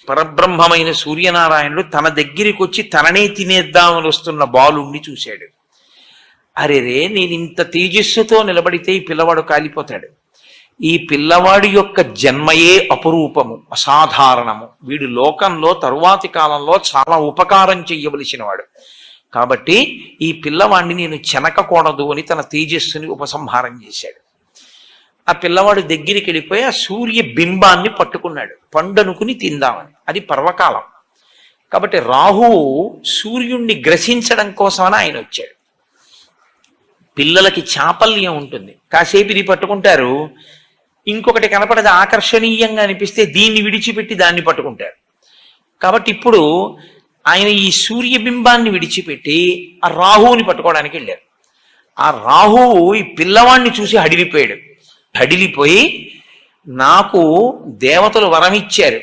పరబ్రహ్మమైన సూర్యనారాయణుడు తన దగ్గరికి వచ్చి తననే తినేద్దామని వస్తున్న బాలుణ్ణి చూశాడు. అరెరే, నేను ఇంత తేజస్సుతో నిలబడితే ఈ పిల్లవాడు కాలిపోతాడు. ఈ పిల్లవాడి యొక్క జన్మయే అపురూపము, అసాధారణము. వీడు లోకంలో తరువాతి కాలంలో చాలా ఉపకారం చెయ్యవలసిన వాడు. కాబట్టి ఈ పిల్లవాడిని నేను చెనకకూడదు అని తన తేజస్సుని ఉపసంహారం చేశాడు. ఆ పిల్లవాడు దగ్గరికి వెళ్ళిపోయి ఆ సూర్య బింబాన్ని పట్టుకున్నాడు, పండనుకుని తిందామని. అది పర్వకాలం కాబట్టి రాహువు సూర్యుణ్ణి గ్రసించడం కోసమని ఆయన వచ్చాడు. పిల్లలకి చాపల్యం ఉంటుంది, కాసేపు ఇది పట్టుకుంటారు, ఇంకొకటి కనపడది ఆకర్షణీయంగా అనిపిస్తే దీన్ని విడిచిపెట్టి దాన్ని పట్టుకుంటారు. కాబట్టి ఇప్పుడు ఆయన ఈ సూర్యబింబాన్ని విడిచిపెట్టి ఆ రాహువుని పట్టుకోవడానికి వెళ్ళారు. ఆ రాహువు ఈ పిల్లవాడిని చూసి హడిలిపోయాడు. హడిలిపోయి, నాకు దేవతలు వరం ఇచ్చారు,